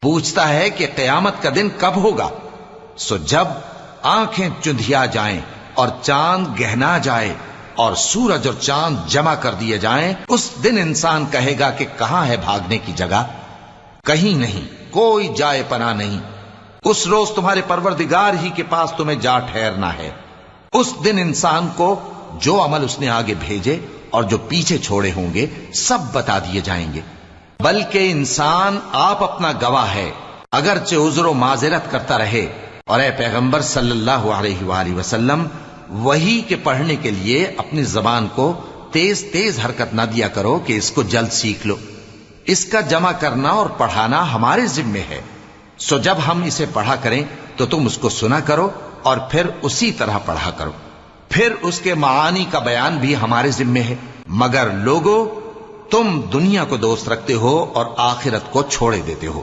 پوچھتا ہے کہ قیامت کا دن کب ہوگا؟ سو جب آنکھیں چندھیا جائیں اور چاند گہنا جائے اور سورج اور چاند جمع کر دیے جائیں، اس دن انسان کہے گا کہ کہاں ہے بھاگنے کی جگہ؟ کہیں نہیں، کوئی جائے پناہ نہیں۔ اس روز تمہارے پروردگار ہی کے پاس تمہیں جا ٹھہرنا ہے۔ اس دن انسان کو جو عمل اس نے آگے بھیجے اور جو پیچھے چھوڑے ہوں گے سب بتا دیے جائیں گے، بلکہ انسان آپ اپنا گواہ ہے، اگرچہ عذر و معذرت کرتا رہے۔ اور اے پیغمبر صلی اللہ علیہ وآلہ وسلم، وحی کے پڑھنے کے لیے اپنی زبان کو تیز تیز حرکت نہ دیا کرو کہ اس کو جلد سیکھ لو۔ اس کا جمع کرنا اور پڑھانا ہمارے ذمے ہے، سو جب ہم اسے پڑھا کریں تو تم اس کو سنا کرو اور پھر اسی طرح پڑھا کرو، پھر اس کے معانی کا بیان بھی ہمارے ذمے ہے۔ مگر لوگو، تم دنیا کو دوست رکھتے ہو اور آخرت کو چھوڑے دیتے ہو۔